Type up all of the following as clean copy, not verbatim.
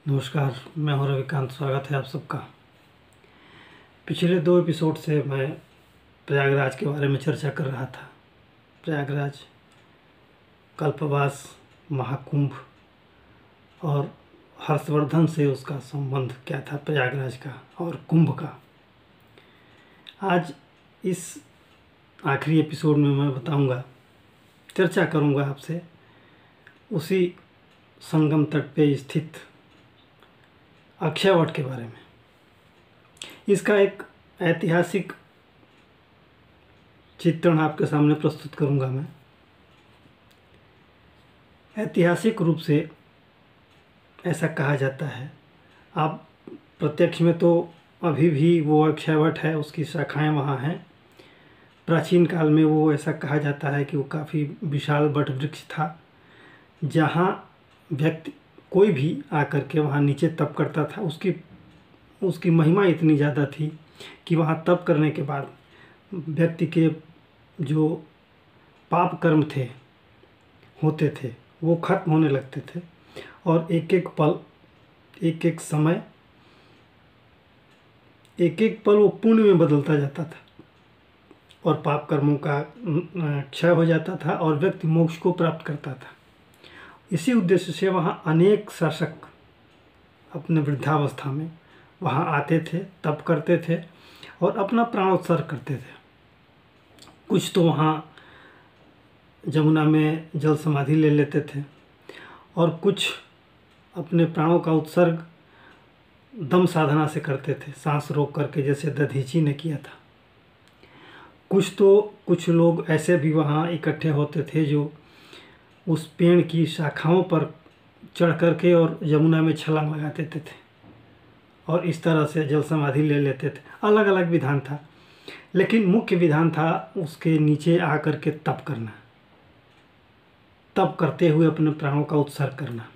नमस्कार, मैं हूं रविकांत। स्वागत है आप सबका। पिछले 2 एपिसोड से मैं प्रयागराज के बारे में चर्चा कर रहा था। प्रयागराज, कल्पवास, महाकुंभ और हर्षवर्धन से उसका संबंध क्या था, प्रयागराज का और कुंभ का। आज इस आखिरी एपिसोड में मैं बताऊंगा, चर्चा करूंगा आपसे उसी संगम तट पे स्थित अक्षयवट के बारे में। इसका एक ऐतिहासिक चित्रण आपके सामने प्रस्तुत करूंगा मैं। ऐतिहासिक रूप से ऐसा कहा जाता है, आप प्रत्यक्ष में तो अभी भी वो अक्षयवट है, उसकी शाखाएं वहाँ हैं। प्राचीन काल में वो ऐसा कहा जाता है कि वो काफ़ी विशाल वट वृक्ष था, जहाँ व्यक्ति कोई भी आकर के वहाँ नीचे तप करता था। उसकी महिमा इतनी ज़्यादा थी कि वहाँ तप करने के बाद व्यक्ति के जो पाप कर्म होते थे वो खत्म होने लगते थे, और एक एक पल, एक एक समय, एक एक पल वो पुण्य में बदलता जाता था और पाप कर्मों का क्षय हो जाता था और व्यक्ति मोक्ष को प्राप्त करता था। इसी उद्देश्य से वहाँ अनेक शासक अपने वृद्धावस्था में वहाँ आते थे, तप करते थे और अपना प्राणोत्सर्ग करते थे। कुछ तो वहाँ जमुना में जल समाधि ले लेते थे और कुछ अपने प्राणों का उत्सर्ग दम साधना से करते थे, सांस रोक करके, जैसे दधीची ने किया था। कुछ लोग ऐसे भी वहाँ इकट्ठे होते थे जो उस पेड़ की शाखाओं पर चढ़ करके और यमुना में छलांग लगा देते थे और इस तरह से जल समाधि ले लेते थे। अलग अलग विधान था, लेकिन मुख्य विधान था उसके नीचे आकर के तप करना, तप करते हुए अपने प्राणों का उत्सर्ग करना।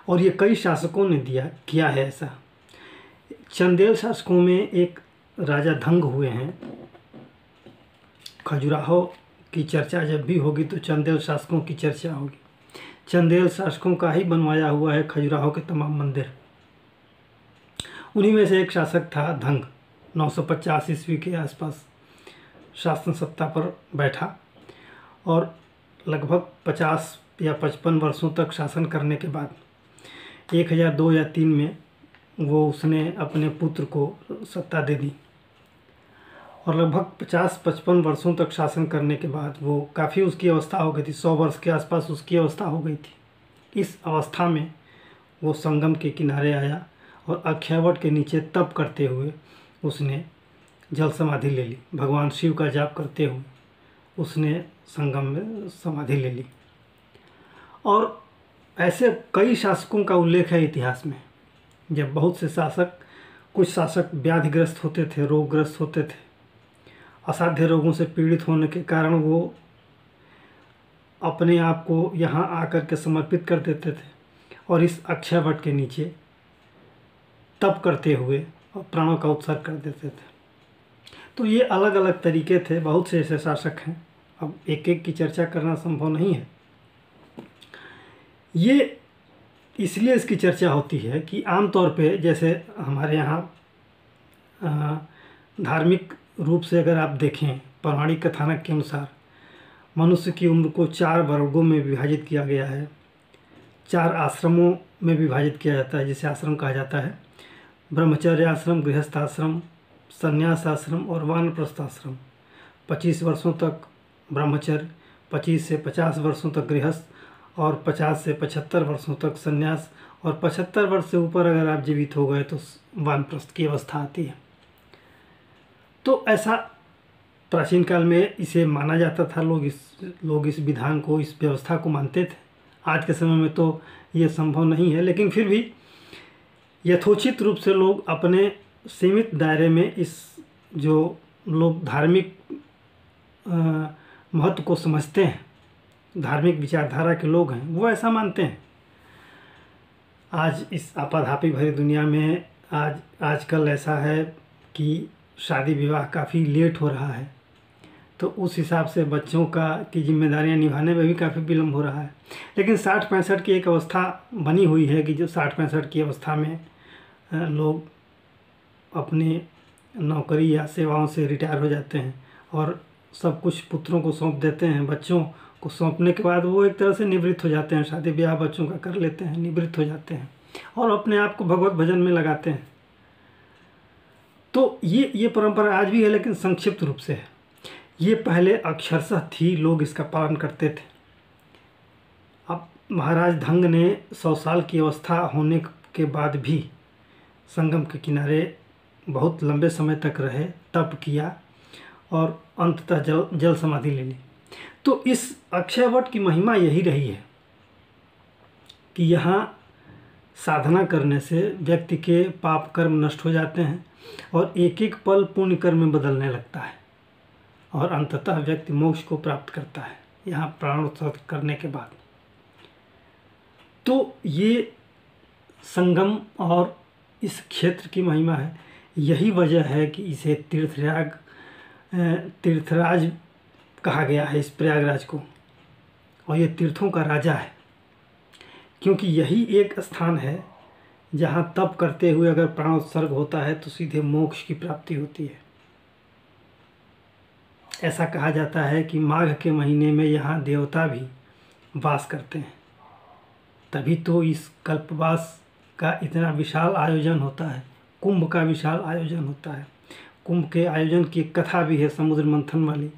और ये कई शासकों ने किया है ऐसा। चंदेल शासकों में एक राजा धंग हुए हैं। खजुराहो की चर्चा जब भी होगी तो चंदेल शासकों की चर्चा होगी। चंदेल शासकों का ही बनवाया हुआ है खजुराहो के तमाम मंदिर। उन्हीं में से एक शासक था धंग। 950 ईस्वी के आसपास शासन सत्ता पर बैठा और लगभग 50 या 55 वर्षों तक शासन करने के बाद 1002 या 3 में वो उसने अपने पुत्र को सत्ता दे दी और लगभग 50-55 वर्षों तक शासन करने के बाद वो काफ़ी उसकी अवस्था हो गई थी। 100 वर्ष के आसपास उसकी अवस्था हो गई थी। इस अवस्था में वो संगम के किनारे आया और अक्षयवट के नीचे तप करते हुए उसने जल समाधि ले ली। भगवान शिव का जाप करते हुए उसने संगम में समाधि ले ली। और ऐसे कई शासकों का उल्लेख है इतिहास में, जब बहुत से कुछ शासक व्याधिग्रस्त होते थे, रोगग्रस्त होते थे, असाध्य रोगों से पीड़ित होने के कारण वो अपने आप को यहाँ आकर के समर्पित कर देते थे और इस अक्षयवट के नीचे तप करते हुए और प्राणों का उत्सर्ग कर देते थे। तो ये अलग अलग तरीके थे, बहुत से ऐसे शासक हैं। अब एक एक की चर्चा करना संभव नहीं है। ये इसलिए इसकी चर्चा होती है कि आमतौर पे जैसे हमारे यहाँ धार्मिक रूप से अगर आप देखें, पौराणिक कथानक के अनुसार मनुष्य की उम्र को 4 वर्गों में विभाजित किया गया है। 4 आश्रमों में विभाजित किया जाता है, जिसे आश्रम कहा जाता है। ब्रह्मचर्य आश्रम, गृहस्थ आश्रम, संन्यास आश्रम और वानप्रस्थ आश्रम। 25 वर्षों तक ब्रह्मचर्य, 25 से 50 वर्षों तक गृहस्थ और 50 से 75 वर्षों तक संन्यास, और 75 वर्ष से ऊपर अगर आप जीवित हो गए तो वानप्रस्थ की अवस्था आती है। तो ऐसा प्राचीन काल में इसे माना जाता था। लोग इस विधान को, इस व्यवस्था को मानते थे। आज के समय में तो ये संभव नहीं है, लेकिन फिर भी यथोचित रूप से लोग अपने सीमित दायरे में इस जो लोग धार्मिक महत्व को समझते हैं, धार्मिक विचारधारा के लोग हैं, वो ऐसा मानते हैं। आज इस आपाधापी भरी दुनिया में आजकल ऐसा है कि शादी विवाह काफ़ी लेट हो रहा है। तो उस हिसाब से बच्चों की जिम्मेदारियां निभाने में भी काफ़ी विलम्ब हो रहा है। लेकिन 60-65 की एक अवस्था बनी हुई है कि जो 60-65 की अवस्था में लोग अपनी नौकरी या सेवाओं से रिटायर हो जाते हैं और सब कुछ पुत्रों को सौंप देते हैं। बच्चों को सौंपने के बाद वो एक तरह से निवृत्त हो जाते हैं, शादी ब्याह बच्चों का कर लेते हैं, निवृत्त हो जाते हैं और अपने आप को भगवत भजन में लगाते हैं। तो ये परंपरा आज भी है, लेकिन संक्षिप्त रूप से है। ये पहले अक्षरशः थी, लोग इसका पालन करते थे। अब महाराज धंग ने 100 साल की अवस्था होने के बाद भी संगम के किनारे बहुत लंबे समय तक रहे, तप किया और अंततः जल समाधि ले ली। तो इस अक्षयवट की महिमा यही रही है कि यहाँ साधना करने से व्यक्ति के पाप कर्म नष्ट हो जाते हैं और एक एक पल पुण्य कर्म में बदलने लगता है और अंततः व्यक्ति मोक्ष को प्राप्त करता है यहाँ प्राणोत्सर्ग करने के बाद। तो ये संगम और इस क्षेत्र की महिमा है। यही वजह है कि इसे तीर्थराज कहा गया है, इस प्रयागराज को, और ये तीर्थों का राजा है, क्योंकि यही एक स्थान है जहाँ तप करते हुए अगर प्राणोत्सर्ग होता है तो सीधे मोक्ष की प्राप्ति होती है। ऐसा कहा जाता है कि माघ के महीने में यहाँ देवता भी वास करते हैं, तभी तो इस कल्पवास का इतना विशाल आयोजन होता है, कुंभ का विशाल आयोजन होता है। कुंभ के आयोजन की एक कथा भी है समुद्र मंथन वाली,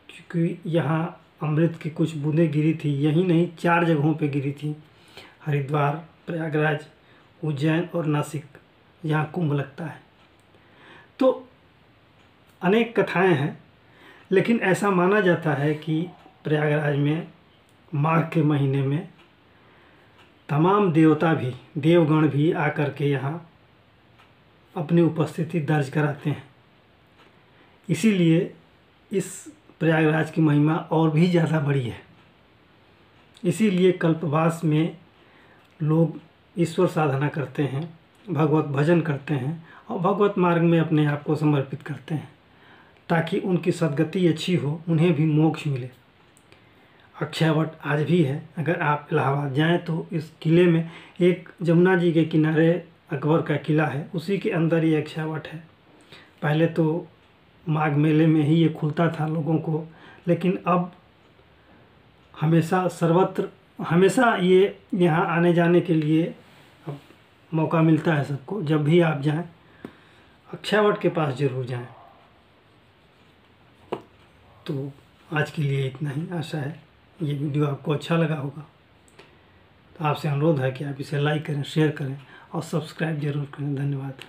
क्योंकि यहाँ अमृत की कुछ बूंदें गिरी थी, यहीं नहीं 4 जगहों पे गिरी थी, हरिद्वार, प्रयागराज, उज्जैन और नासिक, यहाँ कुंभ लगता है। तो अनेक कथाएं हैं, लेकिन ऐसा माना जाता है कि प्रयागराज में माघ के महीने में तमाम देवता भी, देवगण भी आकर के यहाँ अपनी उपस्थिति दर्ज कराते हैं। इसीलिए इस प्रयागराज की महिमा और भी ज़्यादा बड़ी है। इसीलिए कल्पवास में लोग ईश्वर साधना करते हैं, भगवत भजन करते हैं और भगवत मार्ग में अपने आप को समर्पित करते हैं, ताकि उनकी सद्गति अच्छी हो, उन्हें भी मोक्ष मिले। अक्षयवट आज भी है। अगर आप इलाहाबाद जाएं तो इस किले में, एक जमुना जी के किनारे अकबर का किला है, उसी के अंदर ये अक्षयवट है। पहले तो माघ मेले में ही ये खुलता था लोगों को, लेकिन अब हमेशा सर्वत्र, हमेशा ये यहाँ आने जाने के लिए अब मौका मिलता है सबको। जब भी आप जाएं अक्षयवट के पास ज़रूर जाएं। तो आज के लिए इतना ही। आशा है ये वीडियो आपको अच्छा लगा होगा। तो आपसे अनुरोध है कि आप इसे लाइक करें, शेयर करें और सब्सक्राइब जरूर करें। धन्यवाद।